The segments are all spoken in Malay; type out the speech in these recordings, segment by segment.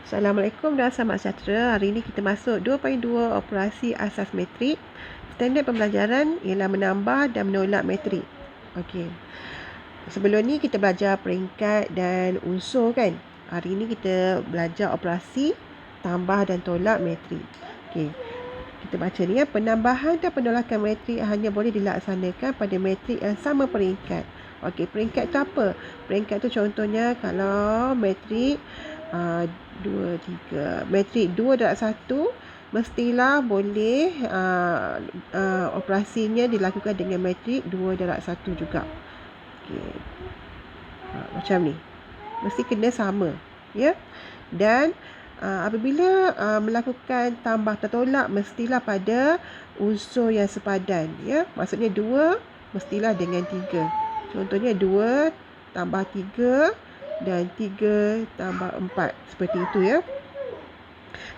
Assalamualaikum dan selamat sejahtera. Hari ini kita masuk 2.2 operasi asas metrik. Standard pembelajaran ialah menambah dan menolak metrik. Okey. Sebelum ni kita belajar peringkat dan unsur kan. Hari ini kita belajar operasi tambah dan tolak metrik. Okey. Kita baca ni ya. Penambahan dan penolakan metrik hanya boleh dilaksanakan pada metrik yang sama peringkat. Okey, peringkat tu apa? Peringkat tu contohnya kalau metrik 2, 3. Metrik 2/1 mestilah boleh operasinya dilakukan dengan metrik 2/1 juga. Okey. Macam ni. Mesti kena sama, ya. Dan apabila melakukan tambah atau tolak mestilah pada unsur yang sepadan, ya. Maksudnya 2 mestilah dengan 3. Contohnya 2 tambah 3 dan 3 tambah 4. Seperti itu ya.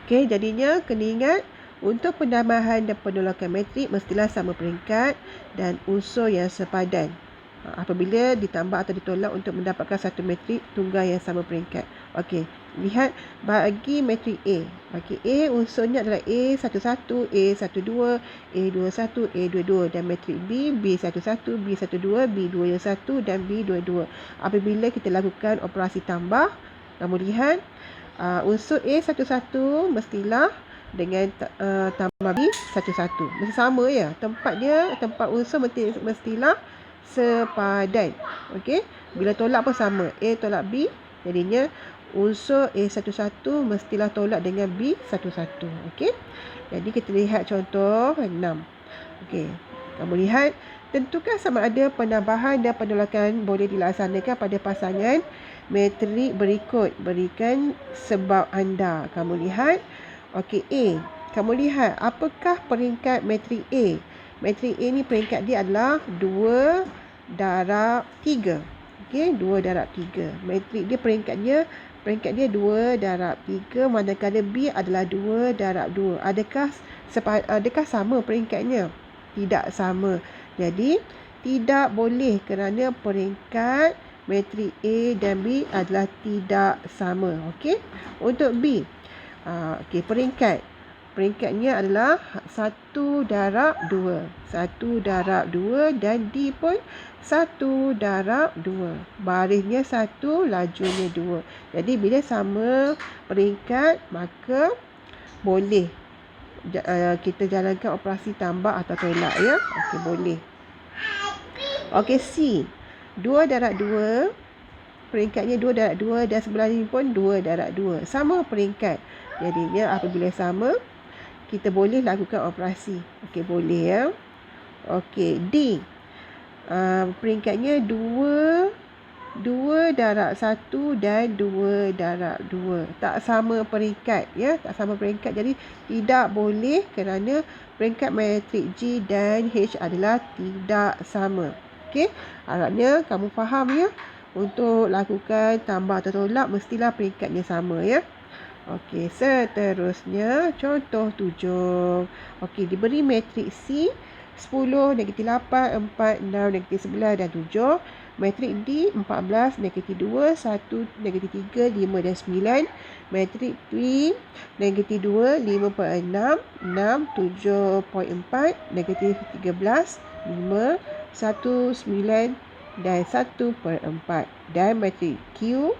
Okey, jadinya kena ingat untuk penambahan dan penolakan metrik mestilah sama peringkat dan unsur yang sepadan. Apabila ditambah atau ditolak untuk mendapatkan satu metrik tunggal yang sama peringkat. Okey, lihat bagi metrik A. Bagi A unsurnya adalah A11, A12, A21, A22 dan metrik B B11, B12, B21 dan B22. Apabila kita lakukan operasi tambah, kamu lihat unsur A11 mestilah dengan tambah B11. Mesti sama ya. Tempat unsur mestilah sepadan. Okey, bila tolak pun sama, A tolak B, jadinya unsur A11 mestilah tolak dengan B11. Okey, jadi kita lihat contoh 6. Okey, kamu lihat tentukan sama ada penambahan dan penolakan boleh dilaksanakan pada pasangan metrik berikut. Berikan sebab anda. Kamu lihat, okey, A. Kamu lihat apakah peringkat metrik A? Metrik A ni peringkat dia adalah 2/3. Okey, 2/3. Metrik dia peringkat dia 2/3, manakala B adalah 2/2. Adakah sama peringkatnya? Tidak sama. Jadi tidak boleh kerana peringkat metrik A dan B adalah tidak sama. Okey. Untuk B, okey, peringkatnya adalah 1/2. 1/2 dan D pun 1/2. Barisnya 1, lajunya 2. Jadi bila sama peringkat maka boleh kita jalankan operasi tambah atau tolak ya. Okey, boleh. Okey, C 2/2. Peringkatnya 2/2 dan sebelah ni pun 2/2. Sama peringkat. Jadinya apabila sama, kita boleh lakukan operasi. Okey, boleh ya. Okey, D. Peringkatnya 2/1 dan 2/2. Tak sama peringkat ya, tak sama peringkat. Jadi tidak boleh kerana peringkat metrik G dan H adalah tidak sama. Okey, harapnya kamu faham ya. Untuk lakukan tambah atau tolak mestilah peringkatnya sama ya. Okey, seterusnya contoh 7. Okey, diberi matrik C 10, -8, 4, 6, -11 dan 7. Matrik D 14, -2, 1, -3, 5 dan 9. Matrik B -2, 5/6, 6, 7/4, -13, 5, 1, 9 dan 1/4. Dan matrik Q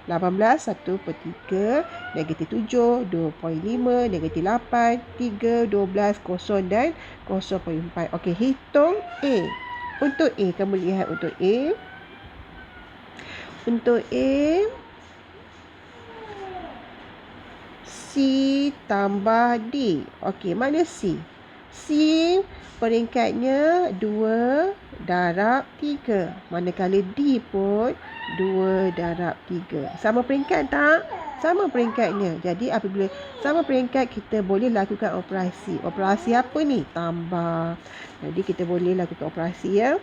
18, 1/3, -7, 2/5, -8, 3, 12, 0 dan 0/4. Okey, hitung A. Untuk A, kamu lihat untuk A. Untuk A, C tambah D. Okey, mana C? C peringkatnya 2/3. Manakala D pun 2/3. Sama peringkat tak? Sama peringkatnya. Jadi apabila sama peringkat, kita boleh lakukan operasi. Operasi apa ni? Tambah. Jadi kita boleh lakukan operasi ya.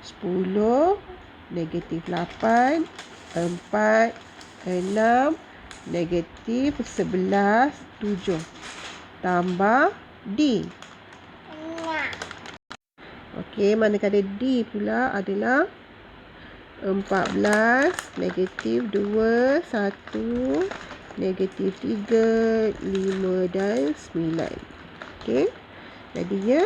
10, -8, 4, 6, -11, 7. Tambah D. Okey, manakala D pula adalah 14, -2, 1, negatif 3, 5 dan 9. Okey. Jadinya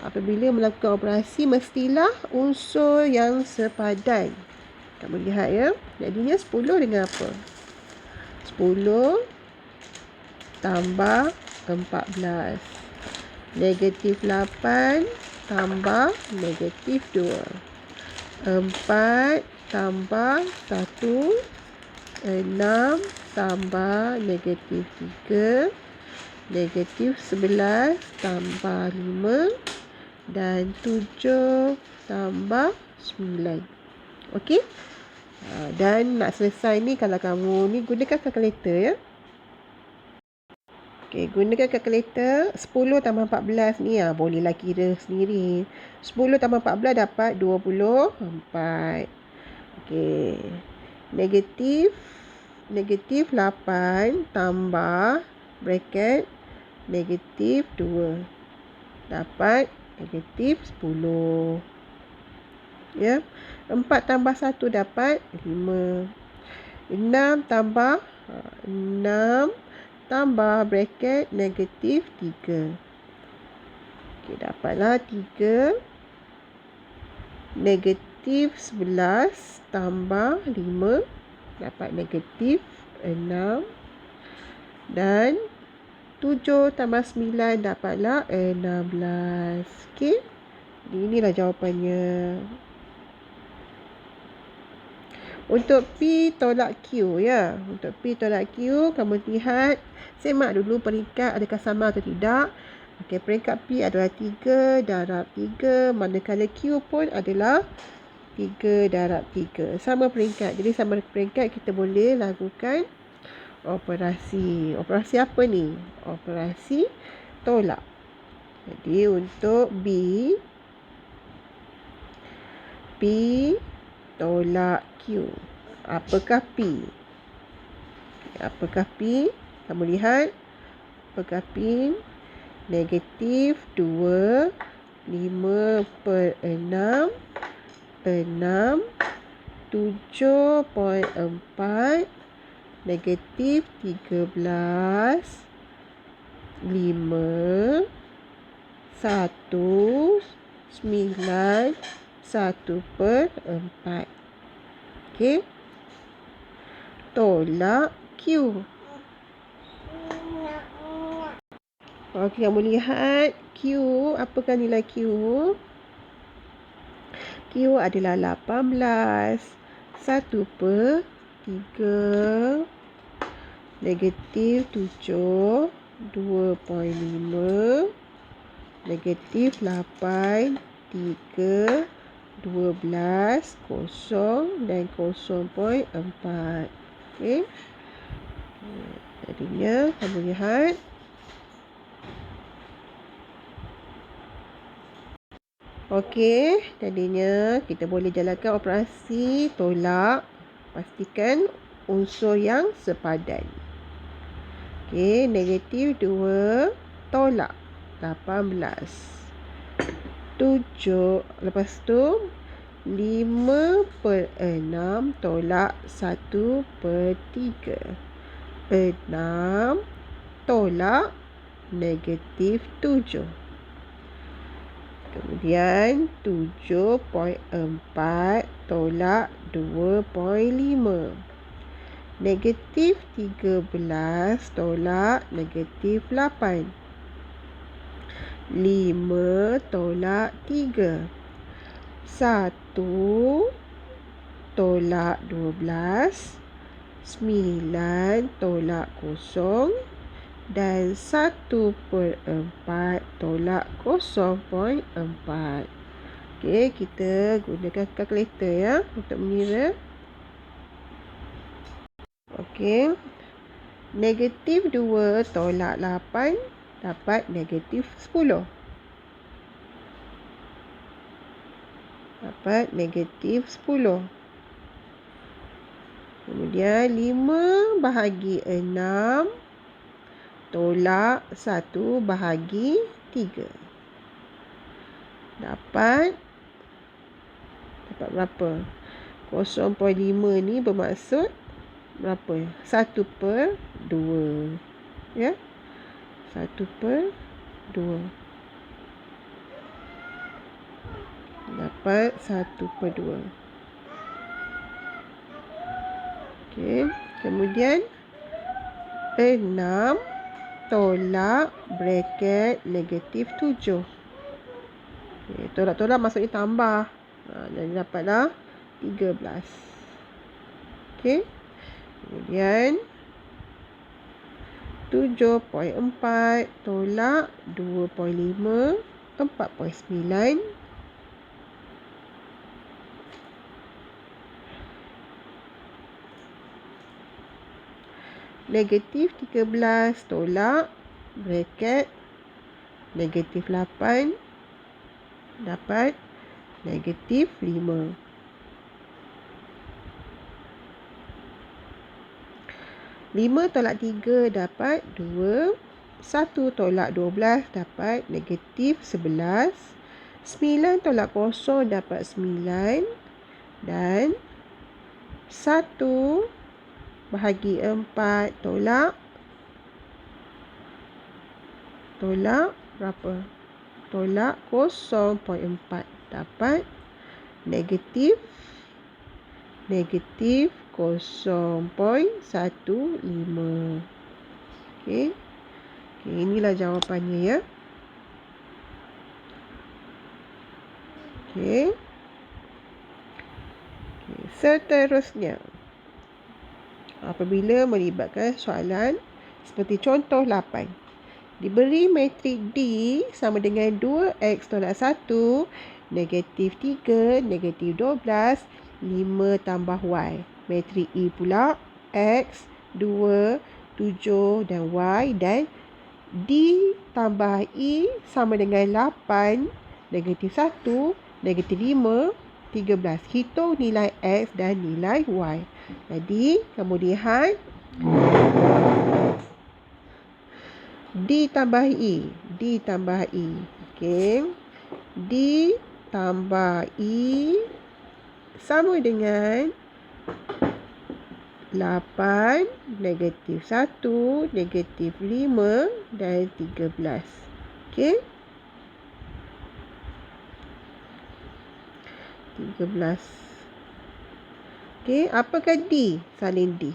apabila melakukan operasi mestilah unsur yang sepadan. Kamu lihat ya. Jadinya 10 dengan apa? 10 tambah 14. Negatif 8 tambah negatif 2. 4 tambah 1. 6 tambah negatif 3. Negatif 11 tambah 5. Dan 7 tambah 9. Okey? Dan nak selesai ni, kalau kamu ni gunakan kalkulator ya. Okey, gunakan kalkulator. 10 tambah 14 ni bolehlah kira sendiri. 10 tambah 14 dapat 24. Okey. Negatif 8 tambah bracket negatif 2. Dapat negatif 10. Ya. 4 tambah 1 dapat 5. 6 tambah 6 tambah bracket negatif 3. Okey, dapatlah 3. Negatif 11 tambah 5 dapat negatif 6. Dan 7 tambah 9 dapatlah 16. Okey. Inilah jawapannya. Untuk P tolak Q ya. Untuk P tolak Q, kamu lihat, semak dulu peringkat adakah sama atau tidak. Okey, peringkat P adalah 3 darab 3, manakala Q pun adalah 3 darab 3. Sama peringkat. Jadi sama peringkat, kita boleh lakukan operasi. Operasi apa ni? Operasi tolak. Jadi untuk B, P tolak Q. Apakah P? Apakah P? Kamu lihat. Apakah P? Negatif 2, 5 per 6, 6, 7.4, negatif 13, 5, 1, 9, 1 per 4. Okey. Tolak Q. Okey, kamu lihat Q. Apakah nilai Q? Q adalah 18. 1 per 3. Negatif 7. 2.5. Negatif 8. 3. 12, 0 dan 0.4. Okey. Jadinya kamu lihat. Okey, jadinya kita boleh jalankan operasi tolak. Pastikan unsur yang sepadan. Okey, negatif 2 tolak 18. 7. Lepas tu 5 per 6 tolak 1 per 3. 6 tolak negatif 7. Kemudian 7.4 tolak 2.5. Negatif 13 tolak negatif 8. 5 tolak 3. 1 tolak 12. 9 tolak 0. Dan 1 per 4 tolak 0.4. Okey, kita gunakan kalkulator ya untuk mengira. Okey. Negatif 2 tolak 8 dapat negatif 10. Dapat negatif 10. Kemudian 5 bahagi 6 tolak 1 bahagi 3. Dapat berapa? 0.5 ni bermaksud berapa? 1/2. Ya. 1/2. Dapat 1/2. Okey. Kemudian 6 tolak bracket -7. Okay, tolak-tolak maksudnya tambah. Jadi dapatlah 13. Okey. Kemudian 7.4 tolak 2.5, 4.9. -13 tolak bracket -8 dapat -5. 5 tolak 3 dapat 2. 1 tolak 12 dapat -11. 9 tolak 0 dapat 9. Dan 1 bahagi 4 tolak berapa? Tolak 0.4 dapat negatif 0.15. Okey. Inilah jawapannya ya. Okey. Seterusnya, apabila melibatkan soalan seperti contoh 8. Diberi matrik D sama dengan 2x tolak 1, -3, -12, 5 tambah y. Matrik E pula x, 2, 7 dan y, dan D tambah E sama dengan 8, -1, -5, 13. Hitung nilai x dan nilai y. Jadi, kamu lihat D tambah E. Okey. D tambah E sama dengan 8, -1, -5 dan 13. Okey. 13. Okey, apakah D? Salin D.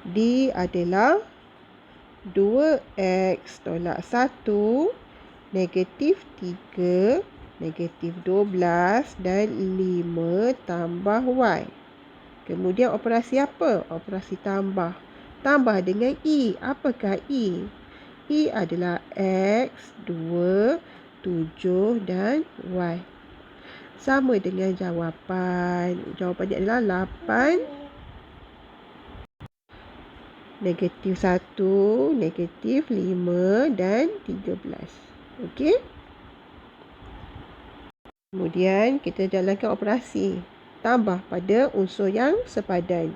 D adalah 2x tolak 1, -3, -12 dan 5 tambah y. Kemudian operasi apa? Operasi tambah. Tambah dengan E. Apakah E? E adalah x, 2, 7 dan y. Sama dengan jawapan. Jawapannya adalah 8, -1, -5 dan 13. Okey. Kemudian kita jalankan operasi tambah pada unsur yang sepadan.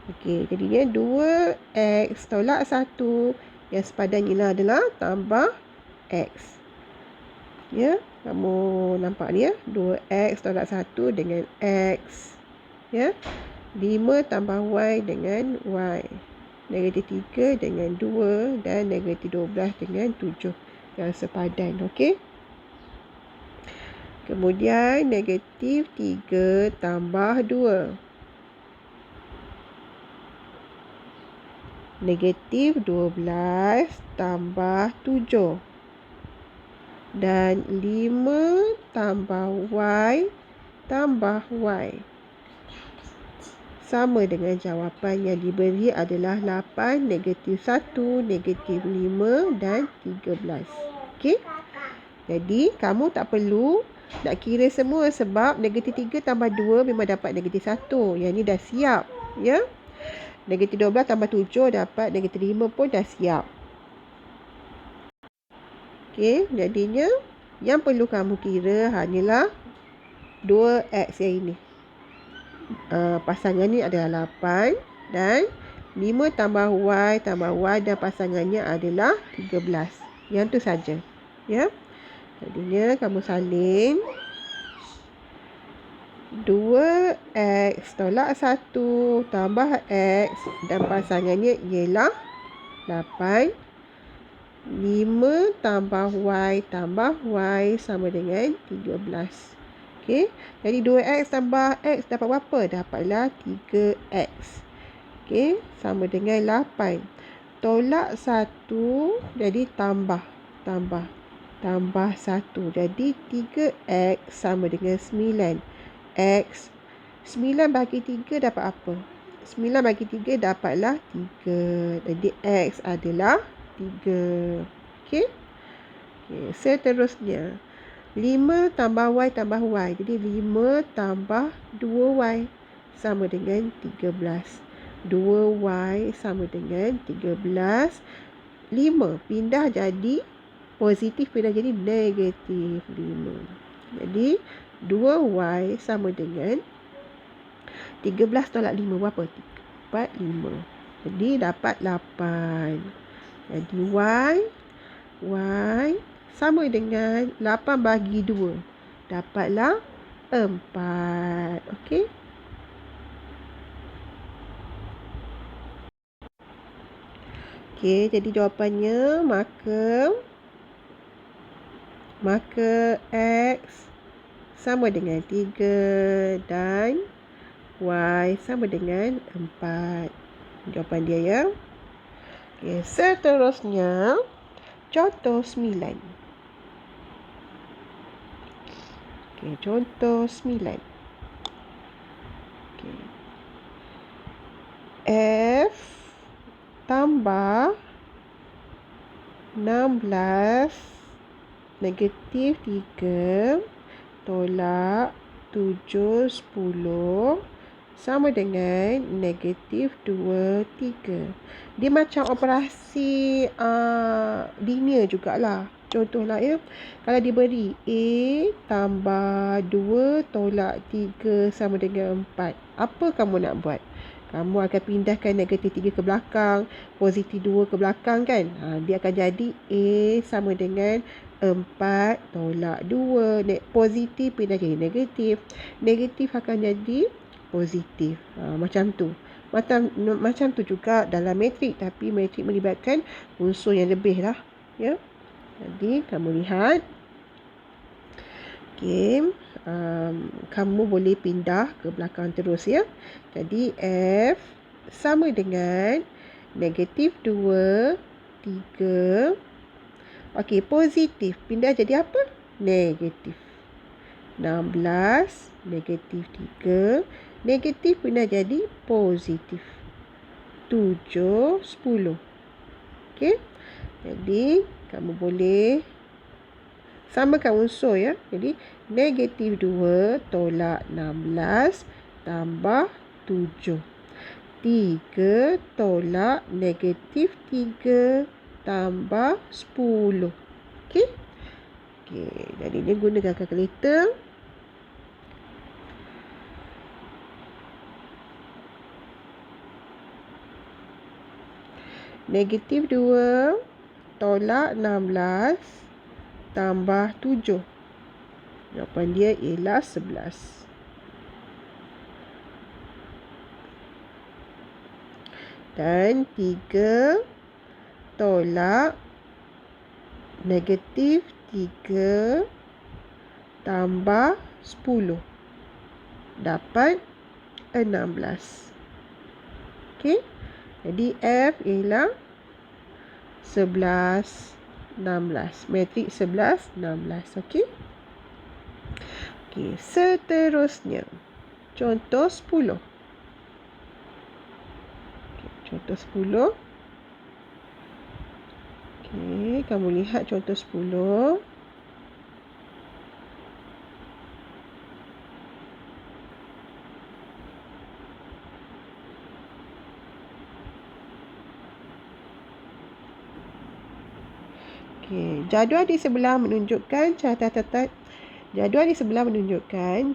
Okey, jadinya 2x tolak 1 yang sepadan ini adalah tambah x. Ya, kamu nampak ni ya, 2x tolak 1 dengan x. Ya. 5 tambah y dengan y. -3 dengan 2 dan -12 dengan 7 yang sepadan. Okey. Kemudian -3 tambah 2. -12 tambah 7. Dan 5 tambah y tambah y. Sama dengan jawapan yang diberi adalah 8, -1, -5 dan 13. Okey. Jadi, kamu tak perlu nak kira semua sebab -3 tambah 2 memang dapat -1. Yang ni dah siap. Ya. -12 tambah 7 dapat -5 pun dah siap. Okey. Jadinya, yang perlu kamu kira hanyalah 2x yang ini. Pasangan ni adalah 8 dan 5 tambah y dan pasangannya adalah 13. Yang tu saja. Ya. Jadinya kamu salin 2x tolak 1 tambah x dan pasangannya ialah 8. 5 tambah y sama dengan 13. Okey, jadi 2x tambah x dapat berapa? Dapatlah 3x. Okey, sama dengan 8. Tolak 1 jadi tambah 1. Jadi 3x sama dengan 9. X 9 bagi 3 dapat apa? 9 bagi 3 dapatlah 3. Jadi x adalah 3. Okey. Seterusnya 5 tambah y tambah y. Jadi 5 tambah 2y sama dengan 13. 2y sama dengan 13. 5 pindah jadi positif, pindah jadi negatif 5. Jadi 2y sama dengan 13 tolak 5 berapa? 4, 5. Jadi dapat 8. Jadi y sama dengan 8 bagi 2. Dapatlah 4. Okey. Okey, jadi jawapannya maka x sama dengan 3 dan y sama dengan 4. Jawapan dia ya. Okey, seterusnya contoh 9. Okey, contoh 9. Okey. F tambah 16 negatif 3 tolak 7, 10 sama dengan negatif 2, 3. Dia macam operasi linear jugalah. Contohlah ya, kalau diberi A tambah 2 tolak 3 sama dengan 4. Apa kamu nak buat? Kamu akan pindahkan negatif 3 ke belakang, positif 2 ke belakang kan? Dia akan jadi A sama dengan 4 tolak 2. Positif pindah jadi negatif. Negatif akan jadi positif. Macam tu. Macam tu juga dalam matrik. Tapi matrik melibatkan unsur yang lebih lah. Ya. Jadi kamu lihat. Okey. Kamu boleh pindah ke belakang terus ya. Jadi F sama dengan negatif 2, 3. Okey, positif. Pindah jadi apa? Negatif. 16, negatif 3. Negatif pindah jadi positif. 7, 10. Okey. Jadi, kamu boleh samakan unsur ya. Jadi, negatif 2 tolak 16 tambah 7. 3 tolak negatif 3 tambah 10. Okey? Okey, jadi dia gunakan kalkulator. Negatif 2 tolak 16 tambah 7. Jawapan dia ialah 11. Dan 3 tolak negatif 3 tambah 10. Dapat 16. Okey. Jadi F ialah 11, 16. Matrik 11, 16. Okey. Okey, seterusnya. Contoh 10. Contoh 10. Okey, kamu lihat contoh 10. Okey, jadual di sebelah menunjukkan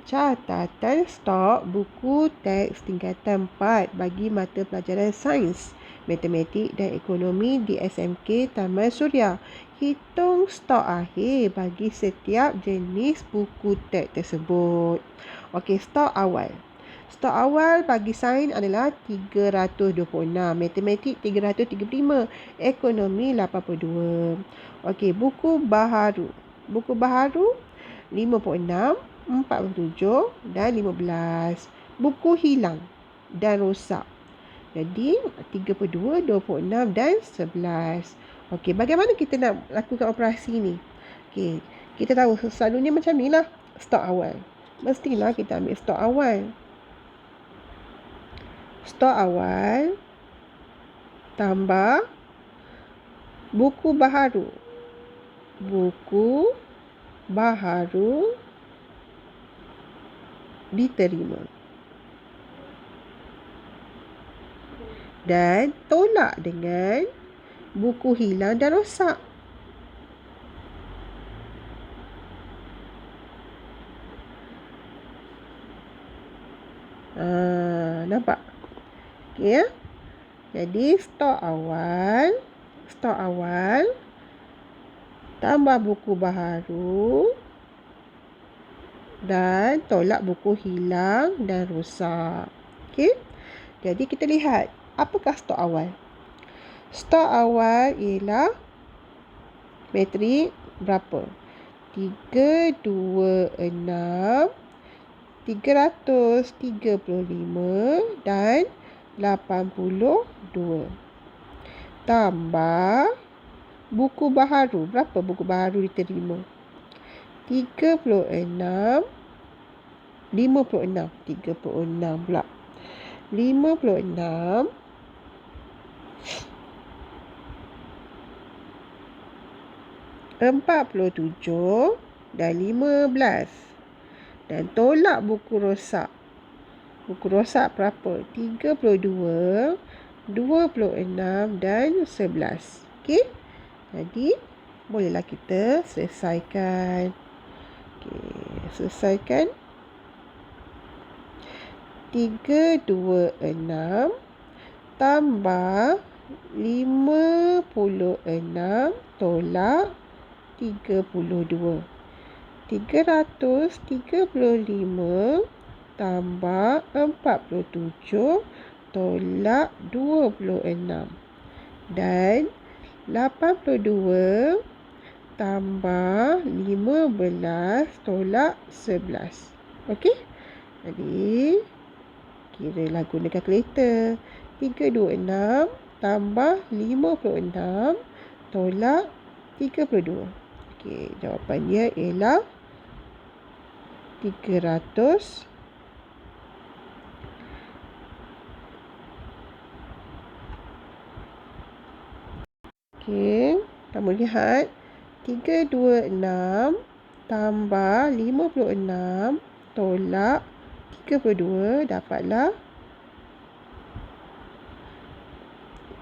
catatan stok buku teks tingkatan 4 bagi mata pelajaran sains, matematik dan ekonomi di SMK Taman Suria. Hitung stok akhir bagi setiap jenis buku teks tersebut. Okey, stok awal. Stok awal bagi sains adalah 326, matematik 335, ekonomi 82. Okey, buku baharu. Buku baharu 56, 47 dan 15. Buku hilang dan rosak. Jadi 32, 26 dan 11. Okey, bagaimana kita nak lakukan operasi ni? Okey, kita tahu selalunya macam ni lah stok awal. Mestilah kita ambil stok awal. Stok awal tambah buku baharu. Buku baharu diterima. Dan tolak dengan buku hilang dan rosak. Nampak? Okey ya. Jadi stok awal tambah buku baharu dan tolak buku hilang dan rosak. Okey. Jadi kita lihat apakah stok awal. Stok awal ialah matrik berapa? 326, 335 dan 82. Tambah buku baharu. Berapa buku baharu diterima? 36 pula. 56 47 dan 15. Dan tolak buku rosak. Buku rosak berapa? 32, 26 dan 11. Okey. Jadi bolehlah kita selesaikan. Okey, selesaikan. 326 tambah 56 tolak 32. 335 tambah 47 tolak 26. Dan 82 tambah 15 tolak 11. Okey? Jadi kiralah guna kalkulator. 326 tambah 56 tolak 32. Okey, jawapannya ialah 300. Okey, kamu lihat 326 tambah 56 tolak 32 dapatlah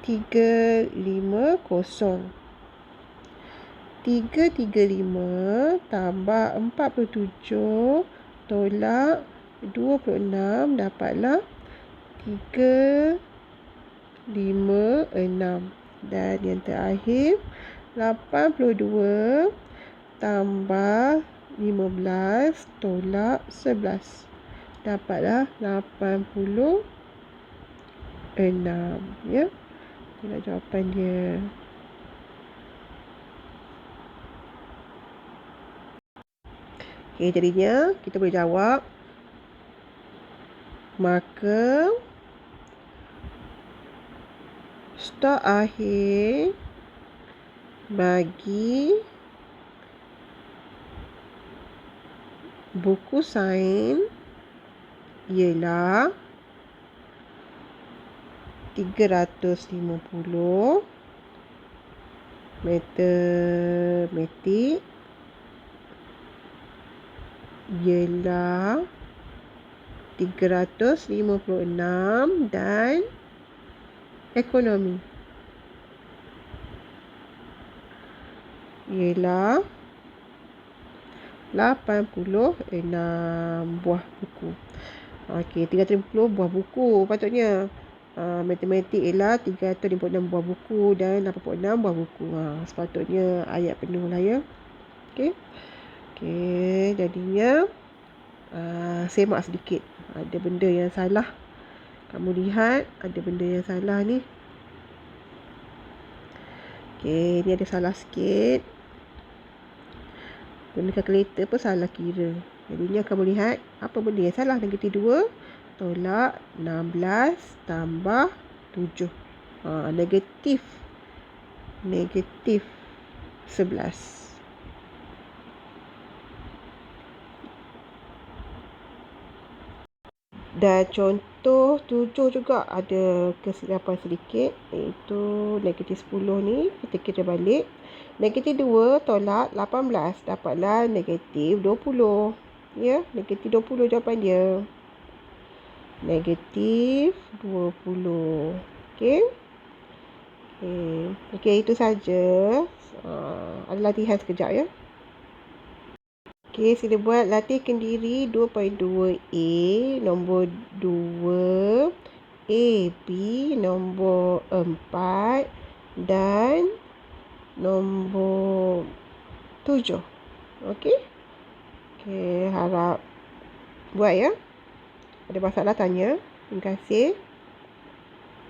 350. 335 tambah 47 tolak 26 dapatlah 356. Dan yang terakhir 82 tambah 15 tolak 11 dapatlah 86. Ya, itulah jawapan dia. Okey, jadinya kita boleh jawab. Maka stok akhir bagi buku sains ialah 350, matematik ialah 356 dan ekonomi ialah 86 buah buku. Okey, 350 buah buku patutnya. Matematik ialah 356 buah buku dan 86 buah buku. Sepatutnya ayat penuh lah ya. Okey. Okey, jadinya semak sedikit. Ada benda yang salah. Kamu lihat ada benda yang salah ni. Okey, ni ada salah sikit. Guna kalkulator pun salah kira. Jadinya kamu lihat apa benda yang salah. Negatif 2 tolak 16 tambah 7. Negatif 11. Dan contoh 7 juga ada kesilapan sedikit, iaitu negatif 10 ni kita kira balik. Negatif 2 tolak 18 dapatlah negatif 20. Ya, negatif 20 jawapan dia. Negatif 20. Okey. Okey, itu saja. Ada latihan sekejap ya. Okey, sila buat latih kendiri 2.2a nombor 2, AB nombor 4 dan nombor 7. Okey? Okey, harap buat ya. Ada masalah tanya. Terima kasih.